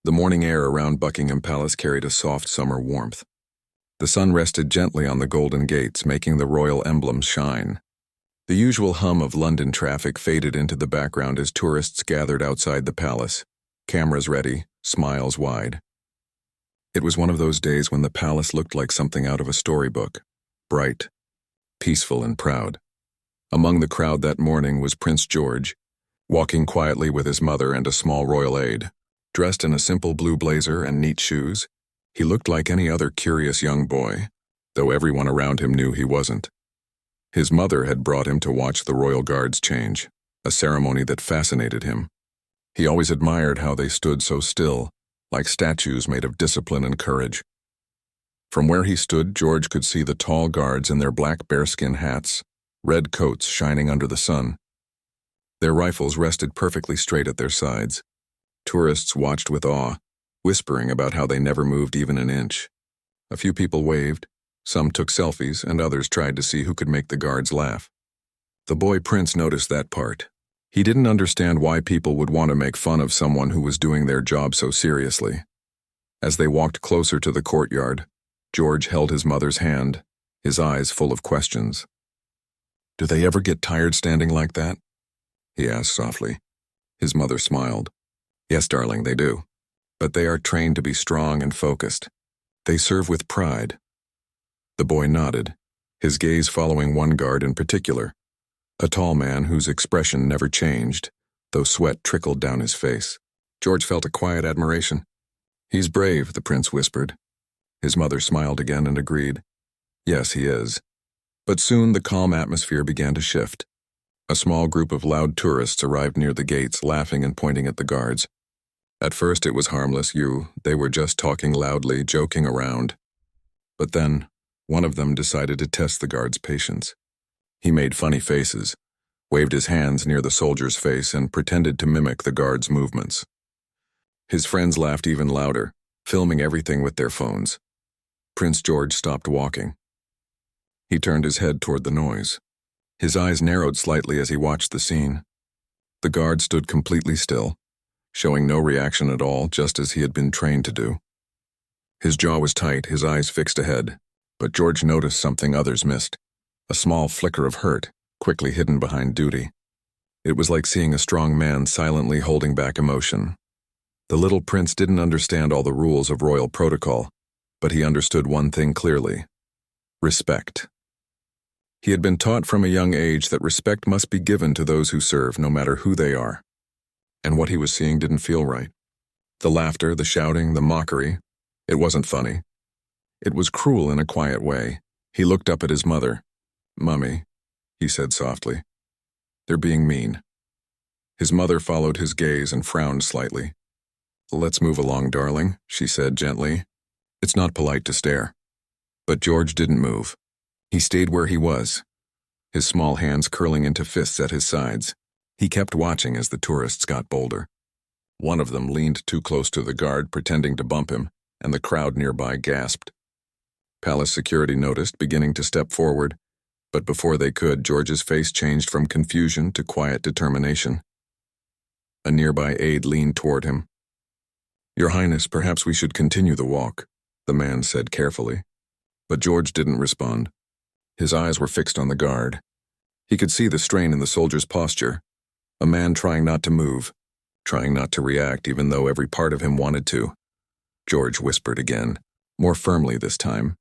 The morning air around Buckingham Palace carried a soft summer warmth. The sun rested gently on the golden gates, making the royal emblems shine. The usual hum of London traffic faded into the background as tourists gathered outside the palace, cameras ready, smiles wide. It was one of those days when the palace looked like something out of a storybook, bright, peaceful and proud. Among the crowd that morning was Prince George, walking quietly with his mother and a small royal aide. Dressed in a simple blue blazer and neat shoes, he looked like any other curious young boy, though everyone around him knew he wasn't. His mother had brought him to watch the royal guards change, a ceremony that fascinated him. He always admired how they stood so still, like statues made of discipline and courage. From where he stood, George could see the tall guards in their black bearskin hats, red coats shining under the sun. Their rifles rested perfectly straight at their sides. Tourists watched with awe, whispering about how they never moved even an inch. A few people waved, some took selfies, and others tried to see who could make the guards laugh. The boy prince noticed that part. He didn't understand why people would want to make fun of someone who was doing their job so seriously. As they walked closer to the courtyard, George held his mother's hand, his eyes full of questions. "Do they ever get tired standing like that?" he asked softly. His mother smiled. "Yes, darling, they do. But they are trained to be strong and focused. They serve with pride." The boy nodded, his gaze following one guard in particular, a tall man whose expression never changed, though sweat trickled down his face. George felt a quiet admiration. "He's brave," the prince whispered. His mother smiled again and agreed. "Yes, he is." But soon the calm atmosphere began to shift. A small group of loud tourists arrived near the gates, laughing and pointing at the guards. At first it was harmless, they were just talking loudly, joking around. But then, one of them decided to test the guard's patience. He made funny faces, waved his hands near the soldier's face, and pretended to mimic the guard's movements. His friends laughed even louder, filming everything with their phones. Prince George stopped walking. He turned his head toward the noise. His eyes narrowed slightly as he watched the scene. The guard stood completely still, showing no reaction at all, just as he had been trained to do. His jaw was tight, his eyes fixed ahead, but George noticed something others missed, a small flicker of hurt, quickly hidden behind duty. It was like seeing a strong man silently holding back emotion. The little prince didn't understand all the rules of royal protocol, but he understood one thing clearly: respect. He had been taught from a young age that respect must be given to those who serve, no matter who they are. And what he was seeing didn't feel right. The laughter, the shouting, the mockery, it wasn't funny. It was cruel in a quiet way. He looked up at his mother. "Mummy," he said softly. "They're being mean." His mother followed his gaze and frowned slightly. "Let's move along, darling," she said gently. "It's not polite to stare." But George didn't move. He stayed where he was, his small hands curling into fists at his sides. He kept watching as the tourists got bolder. One of them leaned too close to the guard, pretending to bump him, and the crowd nearby gasped. Palace security noticed, beginning to step forward, but before they could, George's face changed from confusion to quiet determination. A nearby aide leaned toward him. "Your Highness, perhaps we should continue the walk," the man said carefully. But George didn't respond. His eyes were fixed on the guard. He could see the strain in the soldier's posture. A man trying not to move, trying not to react even though every part of him wanted to. George whispered again, more firmly this time.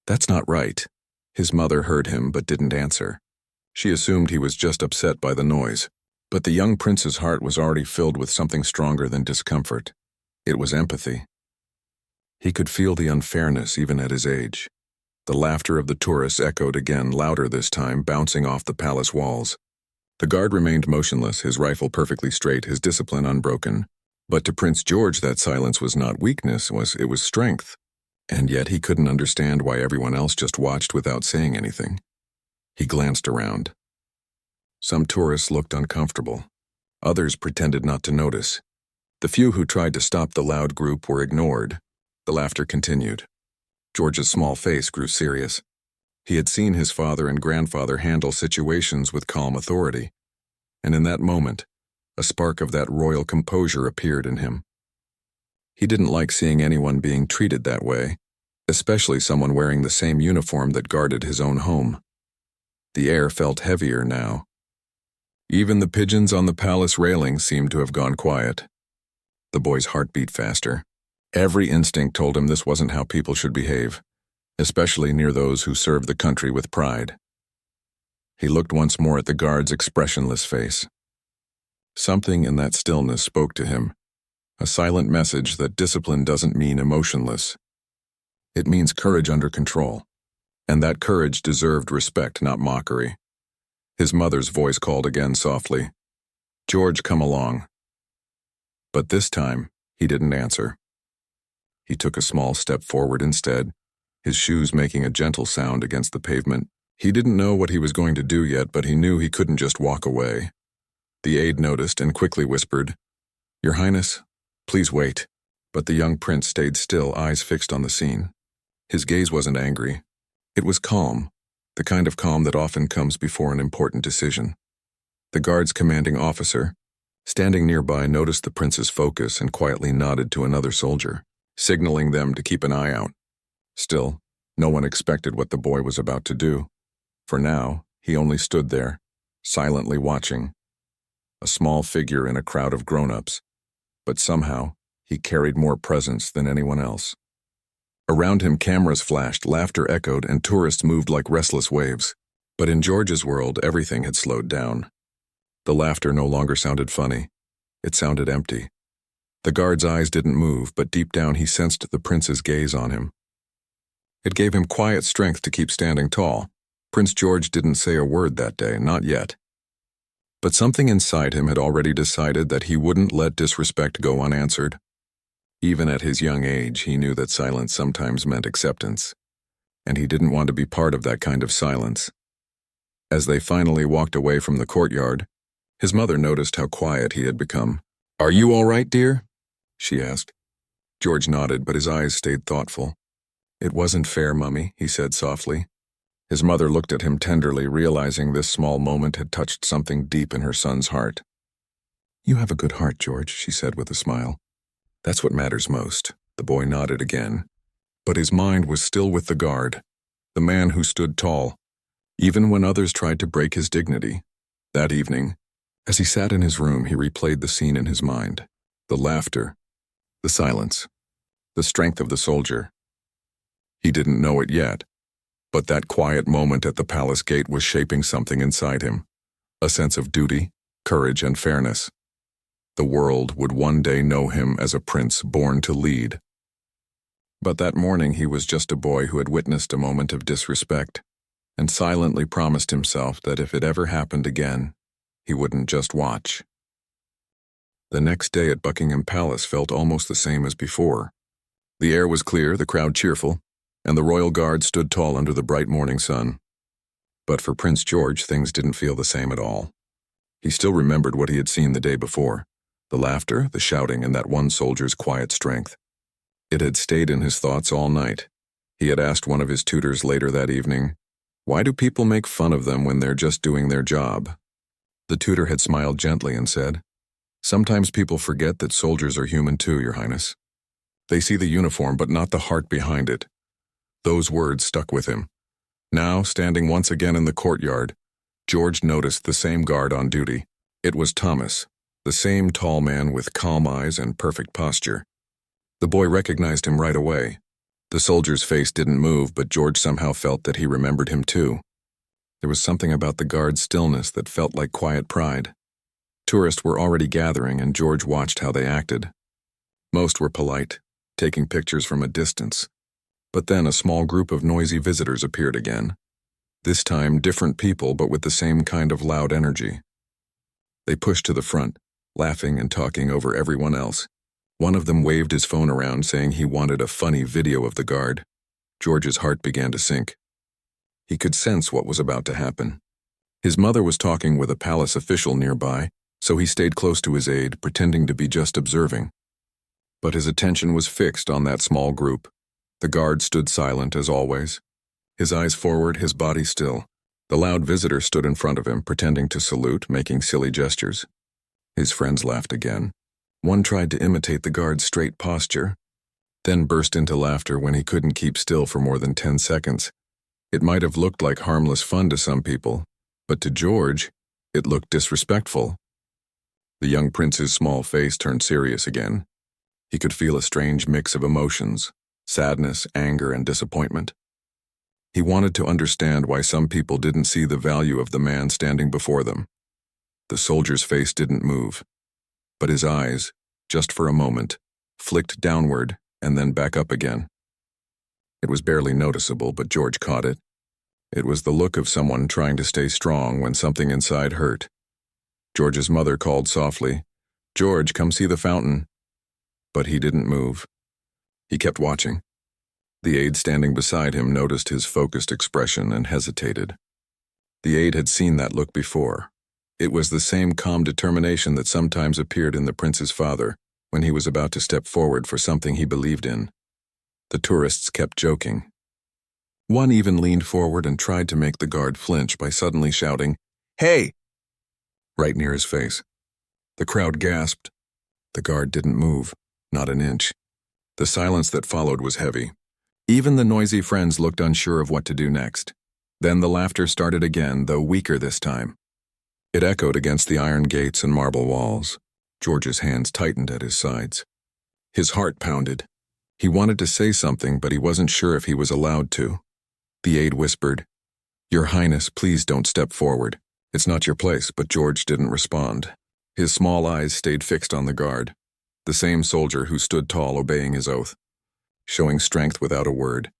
"That's not right." His mother heard him but didn't answer. She assumed he was just upset by the noise. But the young prince's heart was already filled with something stronger than discomfort. It was empathy. He could feel the unfairness even at his age. The laughter of the tourists echoed again, louder this time, bouncing off the palace walls. The guard remained motionless, his rifle perfectly straight, his discipline unbroken. But to Prince George, that silence was not weakness, it was strength. And yet he couldn't understand why everyone else just watched without saying anything. He glanced around. Some tourists looked uncomfortable. Others pretended not to notice. The few who tried to stop the loud group were ignored. The laughter continued. George's small face grew serious. He had seen his father and grandfather handle situations with calm authority, and in that moment, a spark of that royal composure appeared in him. He didn't like seeing anyone being treated that way, especially someone wearing the same uniform that guarded his own home. The air felt heavier now. Even the pigeons on the palace railing seemed to have gone quiet. The boy's heart beat faster. Every instinct told him this wasn't how people should behave, especially near those who served the country with pride. He looked once more at the guard's expressionless face. Something in that stillness spoke to him, a silent message that discipline doesn't mean emotionless. It means courage under control, and that courage deserved respect, not mockery. His mother's voice called again softly, "George, come along." But this time, he didn't answer. He took a small step forward instead, his shoes making a gentle sound against the pavement. He didn't know what he was going to do yet, but he knew he couldn't just walk away. The aide noticed and quickly whispered, "Your Highness, please wait." But the young prince stayed still, eyes fixed on the scene. His gaze wasn't angry. It was calm, the kind of calm that often comes before an important decision. The guard's commanding officer, standing nearby, noticed the prince's focus and quietly nodded to another soldier, signaling them to keep an eye out. Still, no one expected what the boy was about to do. For now, he only stood there, silently watching, a small figure in a crowd of grown-ups, but somehow he carried more presence than anyone else. Around him, cameras flashed, laughter echoed, and tourists moved like restless waves. But in George's world, everything had slowed down. The laughter no longer sounded funny. It sounded empty. The guard's eyes didn't move, but deep down he sensed the prince's gaze on him. It gave him quiet strength to keep standing tall. Prince George didn't say a word that day, not yet. But something inside him had already decided that he wouldn't let disrespect go unanswered. Even at his young age, he knew that silence sometimes meant acceptance, and he didn't want to be part of that kind of silence. As they finally walked away from the courtyard, his mother noticed how quiet he had become. "Are you all right, dear?" she asked. George nodded, but his eyes stayed thoughtful. "It wasn't fair, Mummy," he said softly. His mother looked at him tenderly, realizing this small moment had touched something deep in her son's heart. "You have a good heart, George," she said with a smile. "That's what matters most." The boy nodded again. But his mind was still with the guard, the man who stood tall, even when others tried to break his dignity. That evening, as he sat in his room, he replayed the scene in his mind. The laughter, the silence, the strength of the soldier. He didn't know it yet, but that quiet moment at the palace gate was shaping something inside him, a sense of duty, courage, and fairness. The world would one day know him as a prince born to lead. But that morning he was just a boy who had witnessed a moment of disrespect, and silently promised himself that if it ever happened again, he wouldn't just watch. The next day at Buckingham Palace felt almost the same as before. The air was clear, the crowd cheerful, and the royal guard stood tall under the bright morning sun. But for Prince George, things didn't feel the same at all. He still remembered what he had seen the day before. The laughter, the shouting, and that one soldier's quiet strength. It had stayed in his thoughts all night. He had asked one of his tutors later that evening, "Why do people make fun of them when they're just doing their job?" The tutor had smiled gently and said, "Sometimes people forget that soldiers are human too, Your Highness. They see the uniform but not the heart behind it." Those words stuck with him. Now, standing once again in the courtyard, George noticed the same guard on duty. It was Thomas, the same tall man with calm eyes and perfect posture. The boy recognized him right away. The soldier's face didn't move, but George somehow felt that he remembered him too. There was something about the guard's stillness that felt like quiet pride. Tourists were already gathering, and George watched how they acted. Most were polite, taking pictures from a distance. But then a small group of noisy visitors appeared again. This time, different people, but with the same kind of loud energy. They pushed to the front, laughing and talking over everyone else. One of them waved his phone around, saying he wanted a funny video of the guard. George's heart began to sink. He could sense what was about to happen. His mother was talking with a palace official nearby, so he stayed close to his aide, pretending to be just observing. But his attention was fixed on that small group. The guard stood silent as always, his eyes forward, his body still. The loud visitor stood in front of him, pretending to salute, making silly gestures. His friends laughed again. One tried to imitate the guard's straight posture, then burst into laughter when he couldn't keep still for more than 10 seconds. It might have looked like harmless fun to some people, but to George, it looked disrespectful. The young prince's small face turned serious again. He could feel a strange mix of emotions, sadness, anger, and disappointment. He wanted to understand why some people didn't see the value of the man standing before them. The soldier's face didn't move, but his eyes, just for a moment, flicked downward and then back up again. It was barely noticeable, but George caught it. It was the look of someone trying to stay strong when something inside hurt. George's mother called softly, "George, come see the fountain." But he didn't move. He kept watching. The aide standing beside him noticed his focused expression and hesitated. The aide had seen that look before. It was the same calm determination that sometimes appeared in the prince's father when he was about to step forward for something he believed in. The tourists kept joking. One even leaned forward and tried to make the guard flinch by suddenly shouting, "Hey!" right near his face. The crowd gasped. The guard didn't move, not an inch. The silence that followed was heavy. Even the noisy friends looked unsure of what to do next. Then the laughter started again, though weaker this time. It echoed against the iron gates and marble walls. George's hands tightened at his sides. His heart pounded. He wanted to say something, but he wasn't sure if he was allowed to. The aide whispered, "Your Highness, please don't step forward. It's not your place," but George didn't respond. His small eyes stayed fixed on the guard, the same soldier who stood tall obeying his oath, showing strength without a word.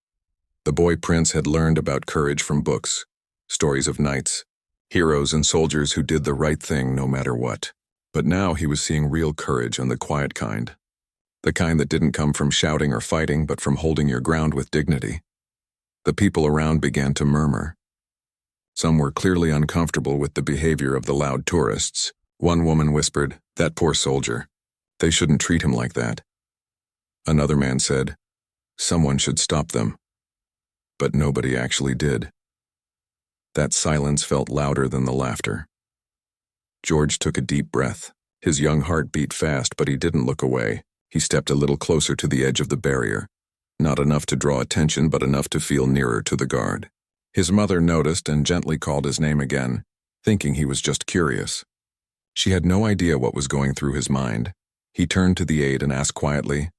The boy prince had learned about courage from books, stories of knights, heroes and soldiers who did the right thing no matter what. But now he was seeing real courage and the quiet kind. The kind that didn't come from shouting or fighting, but from holding your ground with dignity. The people around began to murmur. Some were clearly uncomfortable with the behavior of the loud tourists. One woman whispered, "That poor soldier. They shouldn't treat him like that." Another man said, "Someone should stop them." But nobody actually did. That silence felt louder than the laughter. George took a deep breath. His young heart beat fast, but he didn't look away. He stepped a little closer to the edge of the barrier. Not enough to draw attention, but enough to feel nearer to the guard. His mother noticed and gently called his name again, thinking he was just curious. She had no idea what was going through his mind. He turned to the aide and asked quietly,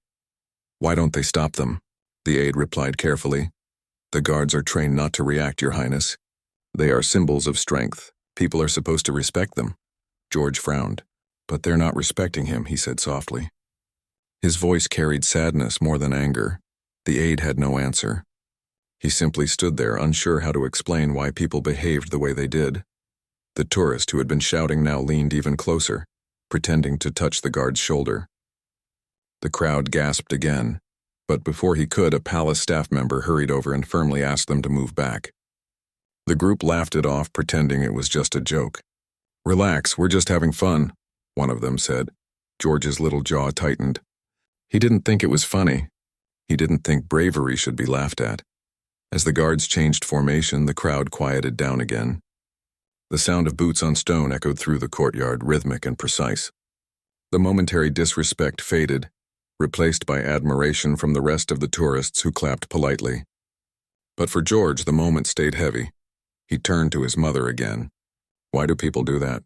"Why don't they stop them?" The aide replied carefully, "The guards are trained not to react, Your Highness. They are symbols of strength. People are supposed to respect them." George frowned. "But they're not respecting him," he said softly. His voice carried sadness more than anger. The aide had no answer. He simply stood there, unsure how to explain why people behaved the way they did. The tourist who had been shouting now leaned even closer, pretending to touch the guard's shoulder. The crowd gasped again, but before he could, a palace staff member hurried over and firmly asked them to move back. The group laughed it off, pretending it was just a joke. "Relax, we're just having fun," one of them said. George's little jaw tightened. He didn't think it was funny. He didn't think bravery should be laughed at. As the guards changed formation, the crowd quieted down again. The sound of boots on stone echoed through the courtyard, rhythmic and precise. The momentary disrespect faded, replaced by admiration from the rest of the tourists who clapped politely. But for George, the moment stayed heavy. He turned to his mother again. "Why do people do that?"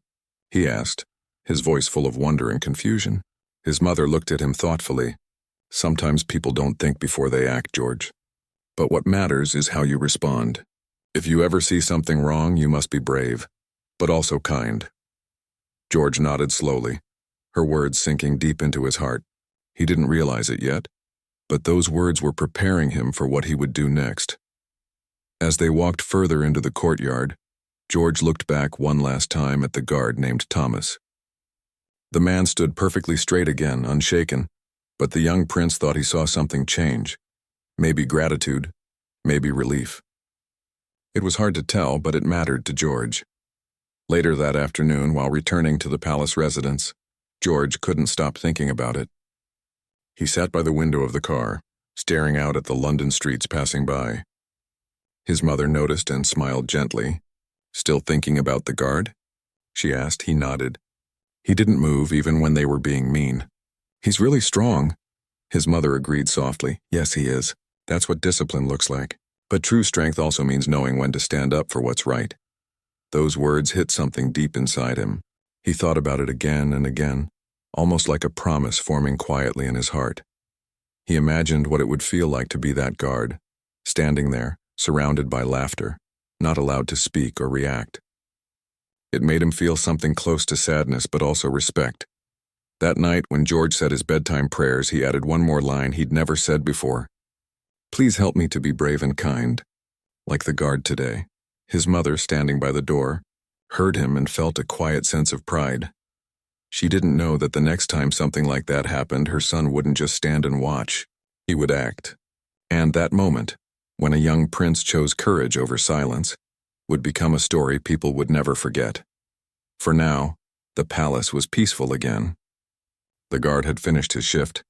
he asked, his voice full of wonder and confusion. His mother looked at him thoughtfully. "Sometimes people don't think before they act, George. But what matters is how you respond. If you ever see something wrong, you must be brave, but also kind." George nodded slowly, her words sinking deep into his heart. He didn't realize it yet, but those words were preparing him for what he would do next. As they walked further into the courtyard, George looked back one last time at the guard named Thomas. The man stood perfectly straight again, unshaken, but the young prince thought he saw something change. Maybe gratitude, maybe relief. It was hard to tell, but it mattered to George. Later that afternoon, while returning to the palace residence, George couldn't stop thinking about it. He sat by the window of the car, staring out at the London streets passing by. His mother noticed and smiled gently. "Still thinking about the guard?" she asked. He nodded. He didn't move even when they were being mean. He's really strong. His mother agreed softly. Yes, he is. That's what discipline looks like. But true strength also means knowing when to stand up for what's right. Those words hit something deep inside him. He thought about it again and again, almost like a promise forming quietly in his heart. He imagined what it would feel like to be that guard, standing there, surrounded by laughter, not allowed to speak or react. It made him feel something close to sadness but also respect. That night, when George said his bedtime prayers, he added one more line he'd never said before. Please help me to be brave and kind, like the guard today. His mother, standing by the door, heard him and felt a quiet sense of pride. She didn't know that the next time something like that happened, her son wouldn't just stand and watch. He would act. And that moment, when a young prince chose courage over silence, would become a story people would never forget. For now, the palace was peaceful again. The guard had finished his shift,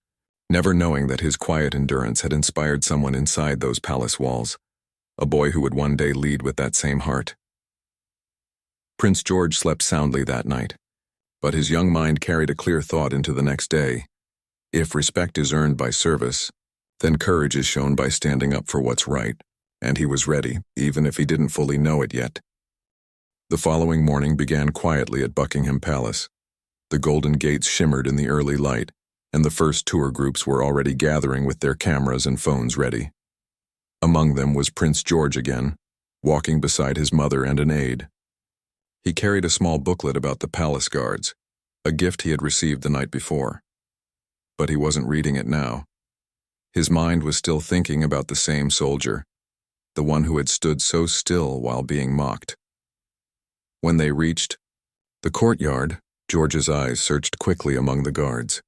never knowing that his quiet endurance had inspired someone inside those palace walls, a boy who would one day lead with that same heart. Prince George slept soundly that night, but his young mind carried a clear thought into the next day. If respect is earned by service, then courage is shown by standing up for what's right, and he was ready, even if he didn't fully know it yet. The following morning began quietly at Buckingham Palace. The golden gates shimmered in the early light, and the first tour groups were already gathering with their cameras and phones ready. Among them was Prince George again, walking beside his mother and an aide. He carried a small booklet about the palace guards, a gift he had received the night before. But he wasn't reading it now. His mind was still thinking about the same soldier, the one who had stood so still while being mocked. When they reached the courtyard, George's eyes searched quickly among the guards.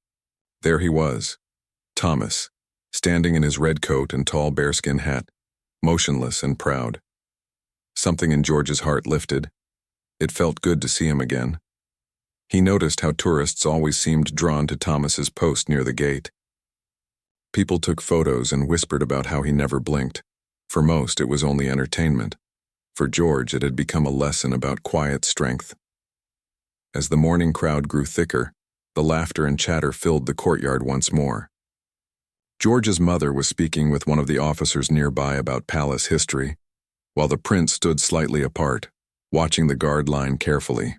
There he was, Thomas, standing in his red coat and tall bearskin hat, motionless and proud. Something in George's heart lifted. It felt good to see him again. He noticed how tourists always seemed drawn to Thomas's post near the gate. People took photos and whispered about how he never blinked. For most, it was only entertainment. For George, it had become a lesson about quiet strength. As the morning crowd grew thicker, the laughter and chatter filled the courtyard once more. George's mother was speaking with one of the officers nearby about palace history, while the prince stood slightly apart, watching the guard line carefully.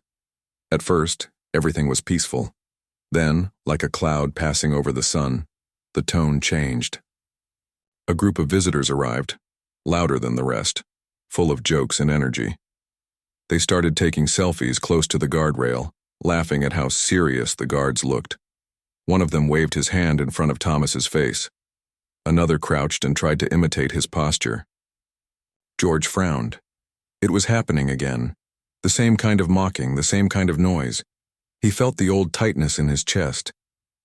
At first, everything was peaceful. Then, like a cloud passing over the sun, the tone changed. A group of visitors arrived, louder than the rest, full of jokes and energy. They started taking selfies close to the guardrail, laughing at how serious the guards looked. One of them waved his hand in front of Thomas's face. Another crouched and tried to imitate his posture. George frowned. It was happening again. The same kind of mocking, the same kind of noise. He felt the old tightness in his chest.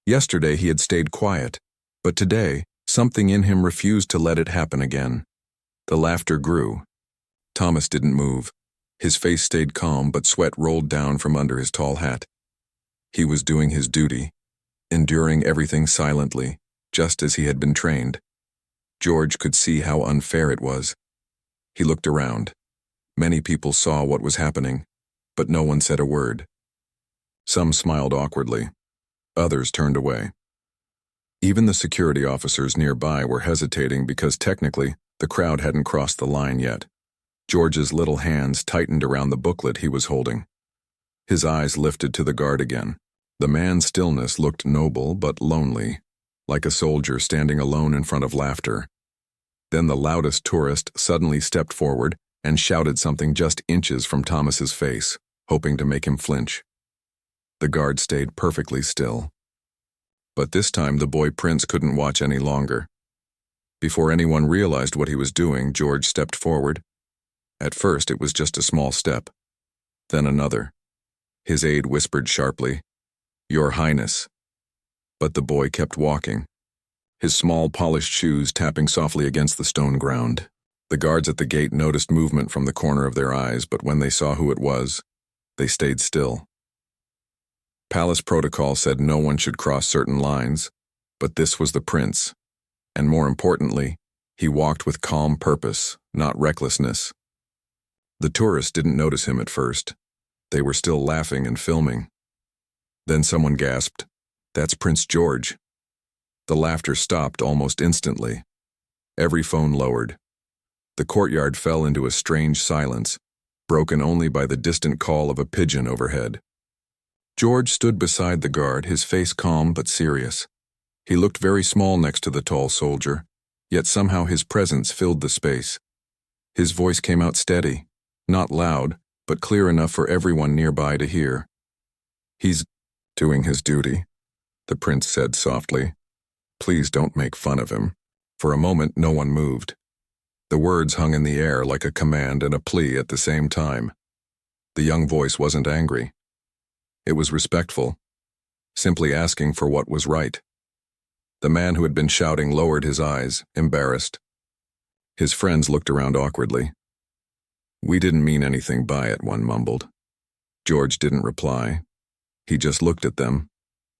Yesterday he had stayed quiet, but today, something in him refused to let it happen again. The laughter grew. Thomas didn't move. His face stayed calm, but sweat rolled down from under his tall hat. He was doing his duty, enduring everything silently, just as he had been trained. George could see how unfair it was. He looked around. Many people saw what was happening, but no one said a word. Some smiled awkwardly. Others turned away. Even the security officers nearby were hesitating because technically, the crowd hadn't crossed the line yet. George's little hands tightened around the booklet he was holding. His eyes lifted to the guard again. The man's stillness looked noble but lonely, like a soldier standing alone in front of laughter. Then the loudest tourist suddenly stepped forward and shouted something just inches from Thomas's face, hoping to make him flinch. The guard stayed perfectly still. But this time the boy prince couldn't watch any longer. Before anyone realized what he was doing, George stepped forward. At first, it was just a small step. Then another. His aide whispered sharply, "Your Highness." But the boy kept walking, his small polished shoes tapping softly against the stone ground. The guards at the gate noticed movement from the corner of their eyes, but when they saw who it was, they stayed still. Palace protocol said no one should cross certain lines, but this was the prince. And more importantly, he walked with calm purpose, not recklessness. The tourists didn't notice him at first. They were still laughing and filming. Then someone gasped, That's Prince George. The laughter stopped almost instantly. Every phone lowered. The courtyard fell into a strange silence, broken only by the distant call of a pigeon overhead. George stood beside the guard, his face calm but serious. He looked very small next to the tall soldier, yet somehow his presence filled the space. His voice came out steady, not loud, but clear enough for everyone nearby to hear. "He's doing his duty," the prince said softly. "Please don't make fun of him." For a moment, no one moved. The words hung in the air like a command and a plea at the same time. The young voice wasn't angry. It was respectful, simply asking for what was right. The man who had been shouting lowered his eyes, embarrassed. His friends looked around awkwardly. "We didn't mean anything by it," one mumbled. George didn't reply. He just looked at them,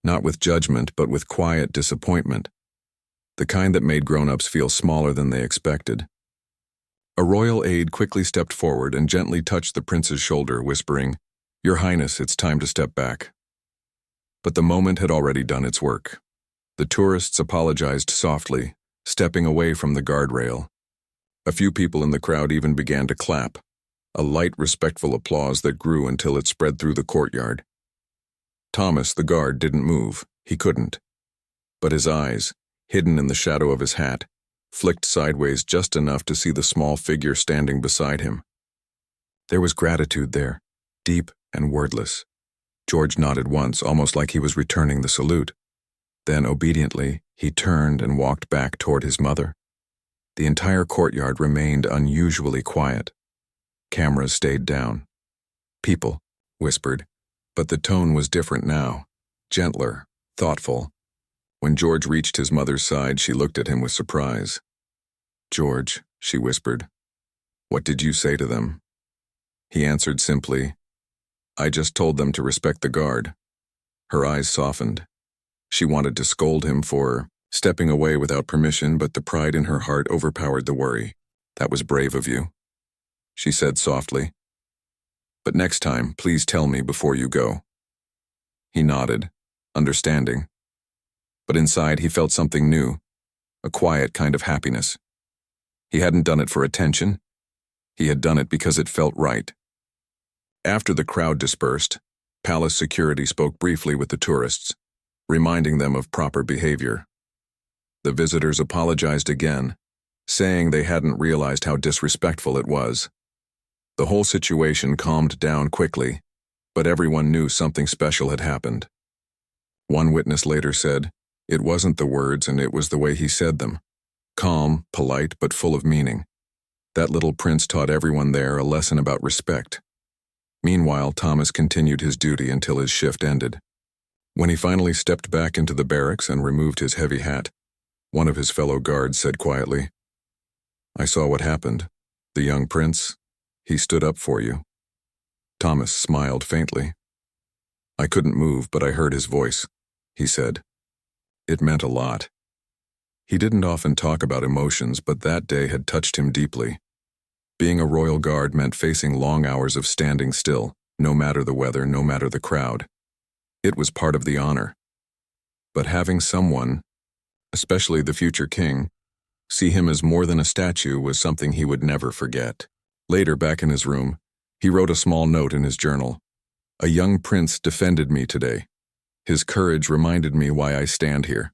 not with judgment but with quiet disappointment, the kind that made grown-ups feel smaller than they expected. A royal aide quickly stepped forward and gently touched the prince's shoulder, whispering, "Your Highness, it's time to step back." But the moment had already done its work. The tourists apologized softly, stepping away from the guardrail. A few people in the crowd even began to clap, a light, respectful applause that grew until it spread through the courtyard. Thomas, the guard, didn't move. He couldn't. But his eyes, hidden in the shadow of his hat, flicked sideways just enough to see the small figure standing beside him. There was gratitude there, deep and wordless. George nodded once, almost like he was returning the salute. Then, obediently, he turned and walked back toward his mother. The entire courtyard remained unusually quiet. Cameras stayed down. "People," whispered, but the tone was different now, gentler, thoughtful. When George reached his mother's side, she looked at him with surprise. "George," she whispered, "what did you say to them?" He answered simply, "I just told them to respect the guard." Her eyes softened. She wanted to scold him for stepping away without permission, but the pride in her heart overpowered the worry. "That was brave of you," she said softly. "But next time, please tell me before you go." He nodded, understanding. But inside he felt something new, a quiet kind of happiness. He hadn't done it for attention. He had done it because it felt right. After the crowd dispersed, palace security spoke briefly with the tourists, reminding them of proper behavior. The visitors apologized again, saying they hadn't realized how disrespectful it was. The whole situation calmed down quickly, but everyone knew something special had happened. One witness later said, "It wasn't the words and it was the way he said them. Calm, polite, but full of meaning. That little prince taught everyone there a lesson about respect." Meanwhile, Thomas continued his duty until his shift ended. When he finally stepped back into the barracks and removed his heavy hat, one of his fellow guards said quietly, "I saw what happened. The young prince, he stood up for you." Thomas smiled faintly. "I couldn't move, but I heard his voice," he said. It meant a lot. He didn't often talk about emotions, but that day had touched him deeply. Being a royal guard meant facing long hours of standing still, no matter the weather, no matter the crowd. It was part of the honor. But having someone, especially the future king, see him as more than a statue was something he would never forget. Later, back in his room, he wrote a small note in his journal. "A young prince defended me today. His courage reminded me why I stand here."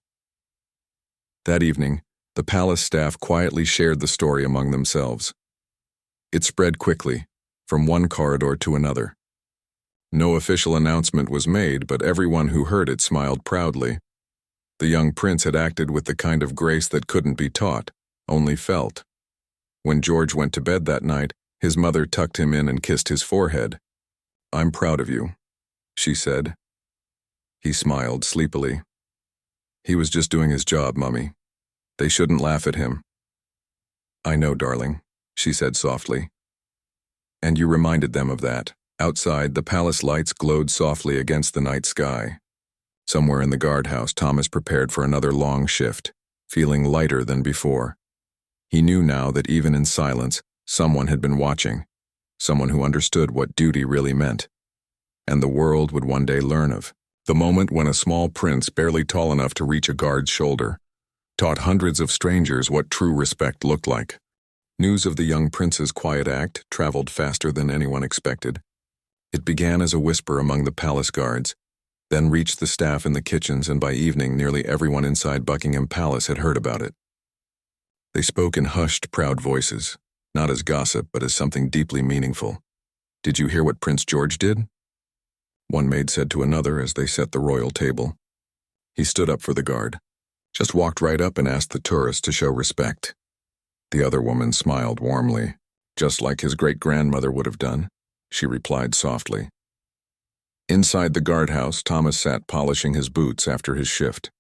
That evening, the palace staff quietly shared the story among themselves. It spread quickly, from one corridor to another. No official announcement was made, but everyone who heard it smiled proudly. The young prince had acted with the kind of grace that couldn't be taught, only felt. When George went to bed that night, his mother tucked him in and kissed his forehead. "I'm proud of you," she said. He smiled sleepily. "He was just doing his job, Mummy. They shouldn't laugh at him." "I know, darling," she said softly. And you reminded them of that. Outside, the palace lights glowed softly against the night sky. Somewhere in the guardhouse, Thomas prepared for another long shift, feeling lighter than before. He knew now that even in silence, someone had been watching, someone who understood what duty really meant. And the world would one day learn of The moment when a small prince, barely tall enough to reach a guard's shoulder, taught hundreds of strangers what true respect looked like. News of the young prince's quiet act traveled faster than anyone expected. It began as a whisper among the palace guards, then reached the staff in the kitchens, and by evening nearly everyone inside Buckingham Palace had heard about it. They spoke in hushed, proud voices, not as gossip but as something deeply meaningful. "Did you hear what Prince George did?" one maid said to another as they set the royal table. "He stood up for the guard. Just walked right up and asked the tourists to show respect." The other woman smiled warmly. "Just like his great-grandmother would have done," she replied softly. Inside the guardhouse, Thomas sat polishing his boots after his shift.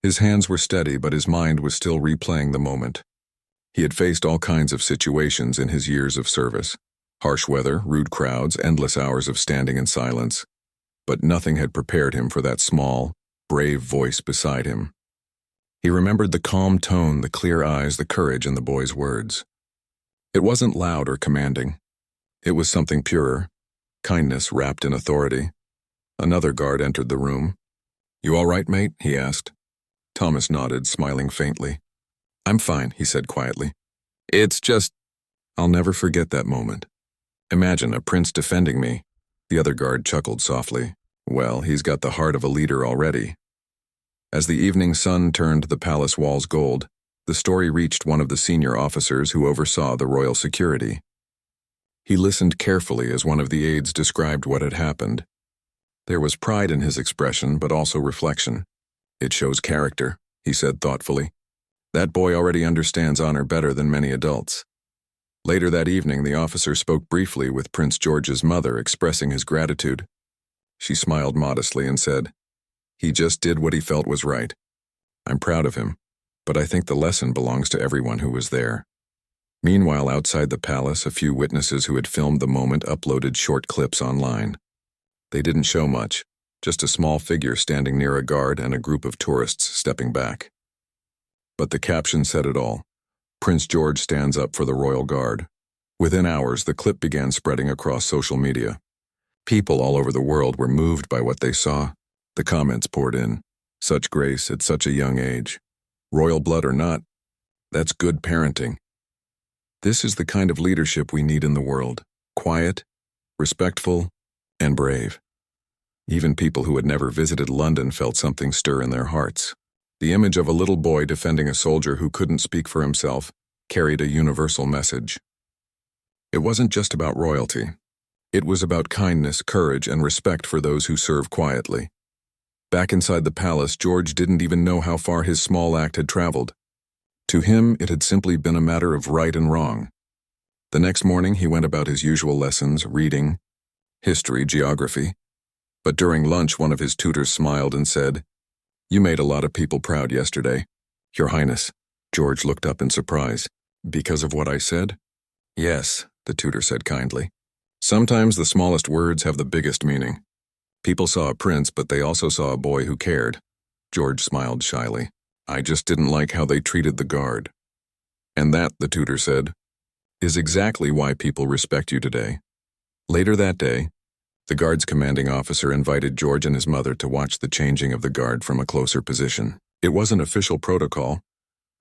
His hands were steady, but his mind was still replaying the moment. He had faced all kinds of situations in his years of service. Harsh weather, rude crowds, endless hours of standing in silence. But nothing had prepared him for that small, brave voice beside him. He remembered the calm tone, the clear eyes, the courage in the boy's words. It wasn't loud or commanding. It was something purer, kindness wrapped in authority. Another guard entered the room. "You all right, mate?" he asked. Thomas nodded, smiling faintly. "I'm fine," he said quietly. "It's just—" "I'll never forget that moment. Imagine a prince defending me." The other guard chuckled softly. "Well, he's got the heart of a leader already." As the evening sun turned the palace walls gold, the story reached one of the senior officers who oversaw the royal security. He listened carefully as one of the aides described what had happened. There was pride in his expression, but also reflection. "It shows character," he said thoughtfully. "That boy already understands honor better than many adults." Later that evening, the officer spoke briefly with Prince George's mother, expressing his gratitude. She smiled modestly and said, "He just did what he felt was right. I'm proud of him, but I think the lesson belongs to everyone who was there." Meanwhile, outside the palace, a few witnesses who had filmed the moment uploaded short clips online. They didn't show much, just a small figure standing near a guard and a group of tourists stepping back. But the caption said it all. "Prince George stands up for the royal guard." Within hours, the clip began spreading across social media. People all over the world were moved by what they saw. The comments poured in. "Such grace at such a young age. Royal blood or not, that's good parenting. This is the kind of leadership we need in the world. Quiet, respectful, and brave." Even people who had never visited London felt something stir in their hearts. The image of a little boy defending a soldier who couldn't speak for himself carried a universal message. It wasn't just about royalty. It was about kindness, courage, and respect for those who serve quietly. Back inside the palace, George didn't even know how far his small act had traveled. To him, it had simply been a matter of right and wrong. The next morning, he went about his usual lessons, reading, history, geography. But during lunch, one of his tutors smiled and said, "You made a lot of people proud yesterday, Your Highness." George looked up in surprise. "Because of what I said?" "Yes," the tutor said kindly. "Sometimes the smallest words have the biggest meaning. People saw a prince, but they also saw a boy who cared." George smiled shyly. "I just didn't like how they treated the guard." "And that," the tutor said, "is exactly why people respect you today." Later that day, the guard's commanding officer invited George and his mother to watch the changing of the guard from a closer position. It wasn't official protocol,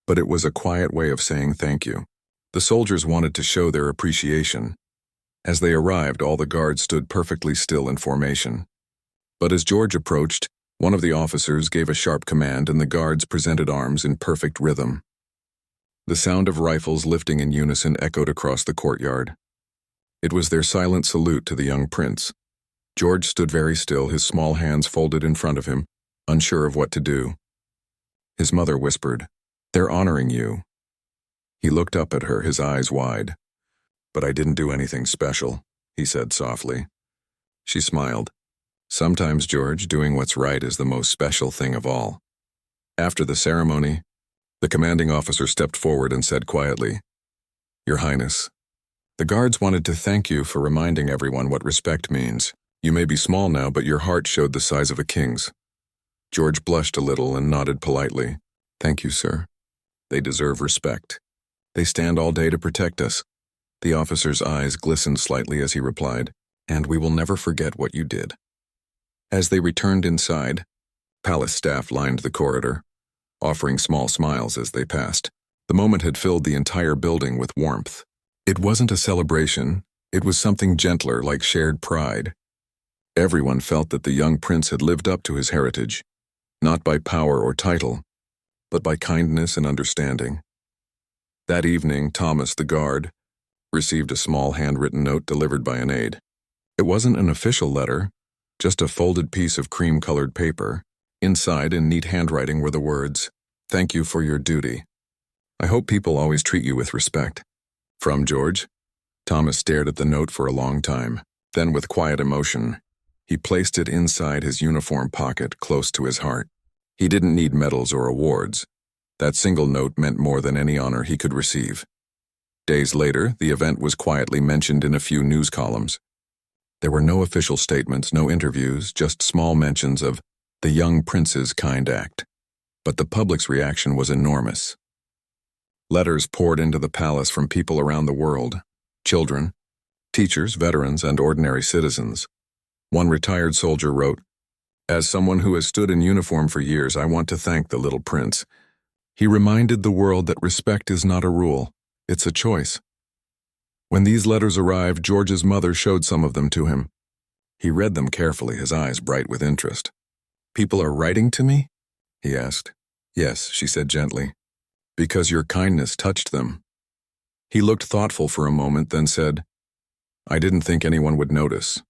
but it was a quiet way of saying thank you. The soldiers wanted to show their appreciation. As they arrived, all the guards stood perfectly still in formation. But as George approached, one of the officers gave a sharp command and the guards presented arms in perfect rhythm. The sound of rifles lifting in unison echoed across the courtyard. It was their silent salute to the young prince. George stood very still, his small hands folded in front of him, unsure of what to do. His mother whispered, "They're honoring you." He looked up at her, his eyes wide. "But I didn't do anything special," he said softly. She smiled. "Sometimes, George, doing what's right is the most special thing of all." After the ceremony, the commanding officer stepped forward and said quietly, "Your Highness, the guards wanted to thank you for reminding everyone what respect means. You may be small now, but your heart showed the size of a king's." George blushed a little and nodded politely. "Thank you, sir. They deserve respect. They stand all day to protect us." The officer's eyes glistened slightly as he replied, "And we will never forget what you did." As they returned inside, palace staff lined the corridor, offering small smiles as they passed. The moment had filled the entire building with warmth. It wasn't a celebration, it was something gentler, like shared pride. Everyone felt that the young prince had lived up to his heritage, not by power or title, but by kindness and understanding. That evening, Thomas, the guard, received a small handwritten note delivered by an aide. It wasn't an official letter, just a folded piece of cream-colored paper. Inside, in neat handwriting, were the words, "Thank you for your duty. I hope people always treat you with respect. From George." Thomas stared at the note for a long time. Then, with quiet emotion, he placed it inside his uniform pocket, close to his heart. He didn't need medals or awards. That single note meant more than any honor he could receive. Days later, the event was quietly mentioned in a few news columns. There were no official statements, no interviews, just small mentions of the young prince's kind act. But the public's reaction was enormous. Letters poured into the palace from people around the world: children, teachers, veterans, and ordinary citizens. One retired soldier wrote, "As someone who has stood in uniform for years, I want to thank the little prince. He reminded the world that respect is not a rule, it's a choice." When these letters arrived, George's mother showed some of them to him. He read them carefully, his eyes bright with interest. "People are writing to me?" he asked. "Yes," she said gently, "because your kindness touched them." He looked thoughtful for a moment, then said, "I didn't think anyone would notice."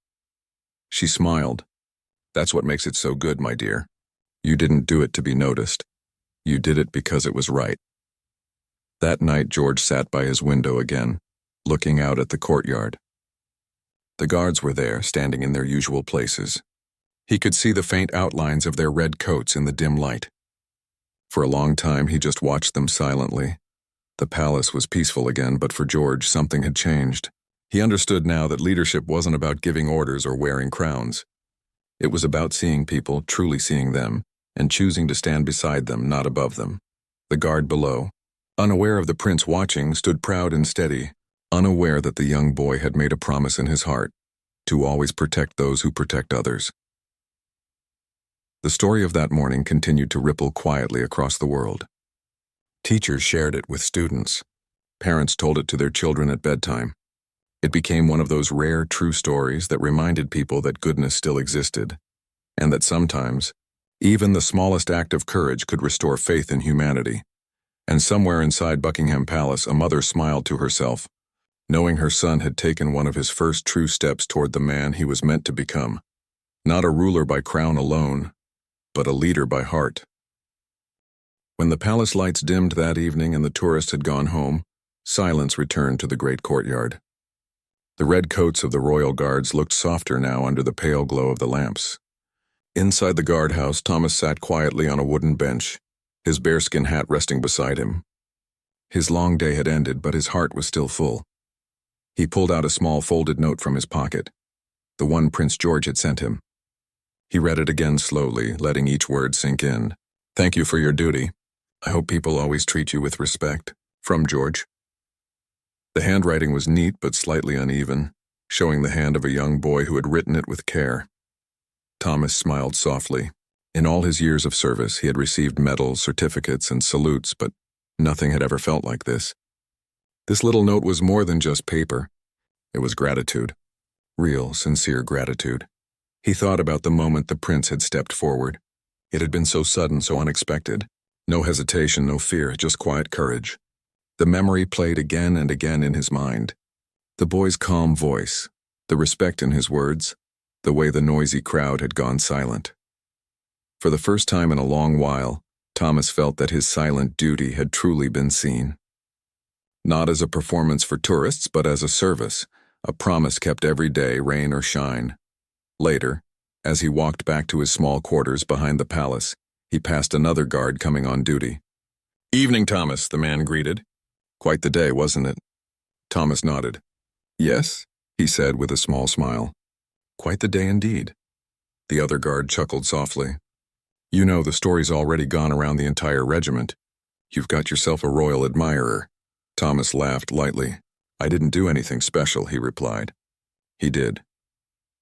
She smiled. "That's what makes it so good, my dear. You didn't do it to be noticed. You did it because it was right." That night, George sat by his window again, looking out at the courtyard. The guards were there, standing in their usual places. He could see the faint outlines of their red coats in the dim light. For a long time, he just watched them silently. The palace was peaceful again, but for George, something had changed. He understood now that leadership wasn't about giving orders or wearing crowns. It was about seeing people, truly seeing them, and choosing to stand beside them, not above them. The guard below, unaware of the prince watching, stood proud and steady, unaware that the young boy had made a promise in his heart, to always protect those who protect others. The story of that morning continued to ripple quietly across the world. Teachers shared it with students. Parents told it to their children at bedtime. It became one of those rare, true stories that reminded people that goodness still existed, and that sometimes, even the smallest act of courage could restore faith in humanity. And somewhere inside Buckingham Palace, a mother smiled to herself, knowing her son had taken one of his first true steps toward the man he was meant to become. Not a ruler by crown alone, but a leader by heart. When the palace lights dimmed that evening and the tourists had gone home, silence returned to the great courtyard. The red coats of the royal guards looked softer now under the pale glow of the lamps. Inside the guardhouse, Thomas sat quietly on a wooden bench, his bearskin hat resting beside him. His long day had ended, but his heart was still full. He pulled out a small folded note from his pocket, the one Prince George had sent him. He read it again slowly, letting each word sink in. "Thank you for your duty. I hope people always treat you with respect. From George." The handwriting was neat but slightly uneven, showing the hand of a young boy who had written it with care. Thomas smiled softly. In all his years of service, he had received medals, certificates, and salutes, but nothing had ever felt like this. This little note was more than just paper. It was gratitude. Real, sincere gratitude. He thought about the moment the prince had stepped forward. It had been so sudden, so unexpected. No hesitation, no fear, just quiet courage. The memory played again and again in his mind. The boy's calm voice, the respect in his words, the way the noisy crowd had gone silent. For the first time in a long while, Thomas felt that his silent duty had truly been seen. Not as a performance for tourists, but as a service, a promise kept every day, rain or shine. Later, as he walked back to his small quarters behind the palace, he passed another guard coming on duty. "Evening, Thomas," the man greeted. "Quite the day, wasn't it?" Thomas nodded. "Yes," he said with a small smile. "Quite the day indeed." The other guard chuckled softly. "You know, the story's already gone around the entire regiment. You've got yourself a royal admirer." Thomas laughed lightly. "I didn't do anything special," he replied. "He did.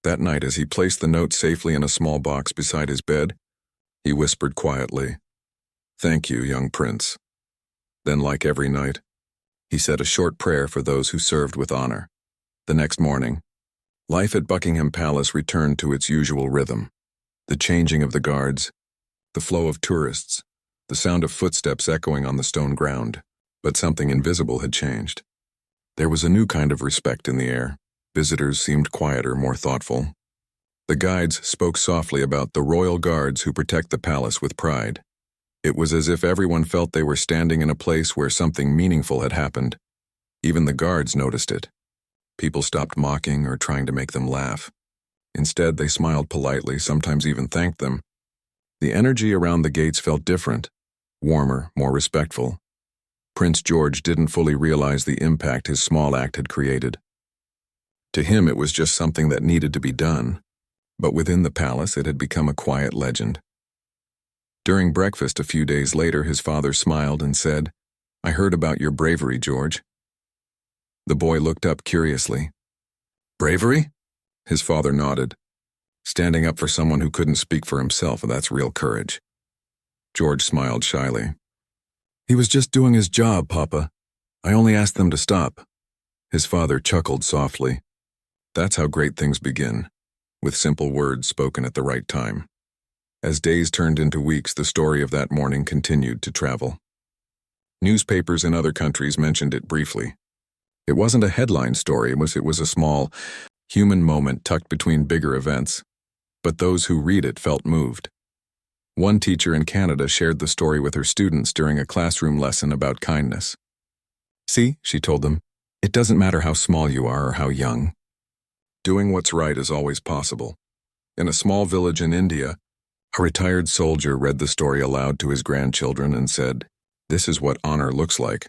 That night, as he placed the note safely in a small box beside his bed, he whispered quietly, "Thank you, young prince." Then, like every night, he said a short prayer for those who served with honor. The next morning, life at Buckingham Palace returned to its usual rhythm. The changing of the guards, the flow of tourists, the sound of footsteps echoing on the stone ground. But something invisible had changed. There was a new kind of respect in the air. Visitors seemed quieter, more thoughtful. The guides spoke softly about the royal guards who protect the palace with pride. It was as if everyone felt they were standing in a place where something meaningful had happened. Even the guards noticed it. People stopped mocking or trying to make them laugh. Instead, they smiled politely, sometimes even thanked them. The energy around the gates felt different, warmer, more respectful. Prince George didn't fully realize the impact his small act had created. To him, it was just something that needed to be done, but within the palace, it had become a quiet legend. During breakfast a few days later, his father smiled and said, "I heard about your bravery, George." The boy looked up curiously. "Bravery?" His father nodded. "Standing up for someone who couldn't speak for himself, that's real courage." George smiled shyly. "He was just doing his job, Papa. I only asked them to stop." His father chuckled softly. That's how great things begin, with simple words spoken at the right time. As days turned into weeks, the story of that morning continued to travel. Newspapers in other countries mentioned it briefly. It wasn't a headline story, it was a small, human moment tucked between bigger events, but those who read it felt moved. One teacher in Canada shared the story with her students during a classroom lesson about kindness. "See," she told them, "it doesn't matter how small you are or how young. Doing what's right is always possible." In a small village in India, a retired soldier read the story aloud to his grandchildren and said, "This is what honor looks like."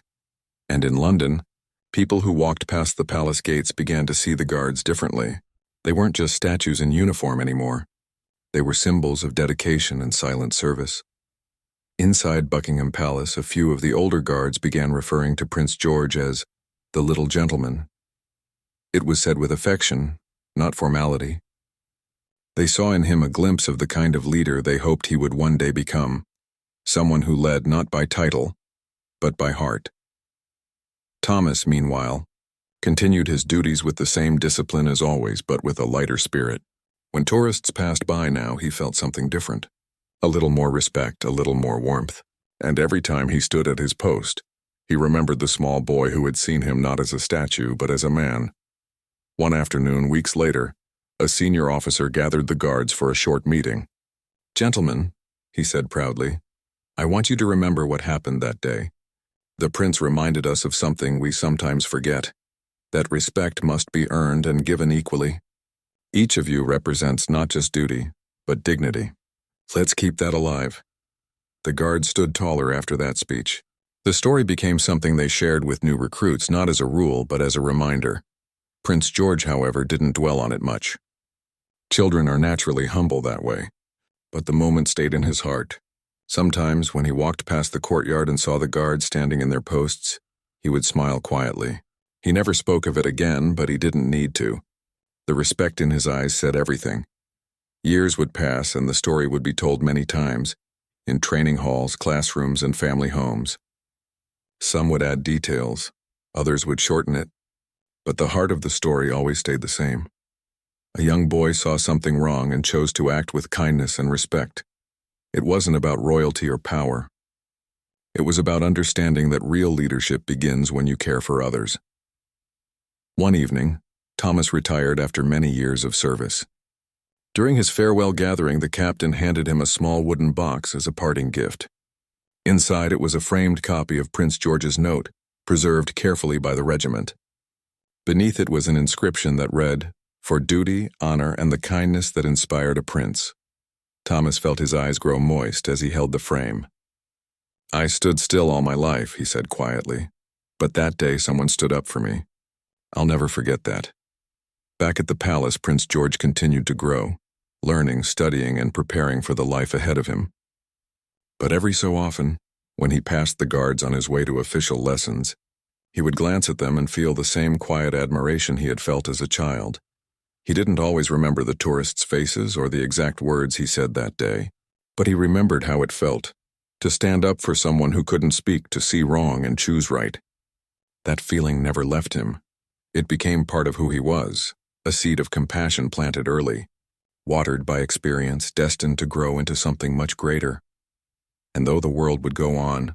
And in London, people who walked past the palace gates began to see the guards differently. They weren't just statues in uniform anymore. They were symbols of dedication and silent service. Inside Buckingham Palace, a few of the older guards began referring to Prince George as the little gentleman. It was said with affection, not formality. They saw in him a glimpse of the kind of leader they hoped he would one day become, someone who led not by title, but by heart. Thomas, meanwhile, continued his duties with the same discipline as always, but with a lighter spirit. When tourists passed by now, he felt something different. A little more respect, a little more warmth. And every time he stood at his post, he remembered the small boy who had seen him not as a statue, but as a man. One afternoon, weeks later, a senior officer gathered the guards for a short meeting. "Gentlemen," he said proudly, "I want you to remember what happened that day. The prince reminded us of something we sometimes forget, that respect must be earned and given equally. Each of you represents not just duty, but dignity. Let's keep that alive." The guards stood taller after that speech. The story became something they shared with new recruits, not as a rule, but as a reminder. Prince George, however, didn't dwell on it much. Children are naturally humble that way, but the moment stayed in his heart. Sometimes, when he walked past the courtyard and saw the guards standing in their posts, he would smile quietly. He never spoke of it again, but he didn't need to. The respect in his eyes said everything. Years would pass, and the story would be told many times, in training halls, classrooms, and family homes. Some would add details, others would shorten it, but the heart of the story always stayed the same. A young boy saw something wrong and chose to act with kindness and respect. It wasn't about royalty or power. It was about understanding that real leadership begins when you care for others. One evening, Thomas retired after many years of service. During his farewell gathering, the captain handed him a small wooden box as a parting gift. Inside it was a framed copy of Prince George's note, preserved carefully by the regiment. Beneath it was an inscription that read, "For duty, honor, and the kindness that inspired a prince." Thomas felt his eyes grow moist as he held the frame. "I stood still all my life," he said quietly, "but that day someone stood up for me. I'll never forget that." Back at the palace, Prince George continued to grow, learning, studying, and preparing for the life ahead of him. But every so often, when he passed the guards on his way to official lessons, he would glance at them and feel the same quiet admiration he had felt as a child. He didn't always remember the tourists' faces or the exact words he said that day, but he remembered how it felt to stand up for someone who couldn't speak, to see wrong and choose right. That feeling never left him. It became part of who he was, a seed of compassion planted early, watered by experience, destined to grow into something much greater. And though the world would go on,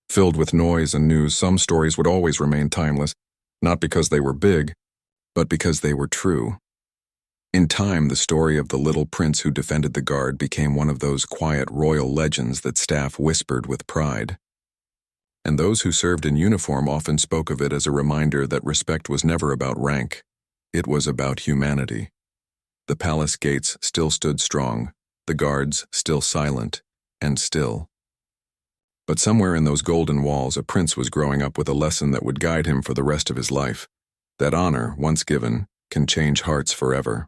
filled with noise and news, some stories would always remain timeless, not because they were big, but because they were true. In time, the story of the little prince who defended the guard became one of those quiet royal legends that staff whispered with pride. And those who served in uniform often spoke of it as a reminder that respect was never about rank. It was about humanity. The palace gates still stood strong, the guards still silent and still. But somewhere in those golden walls, a prince was growing up with a lesson that would guide him for the rest of his life. That honor, once given, can change hearts forever.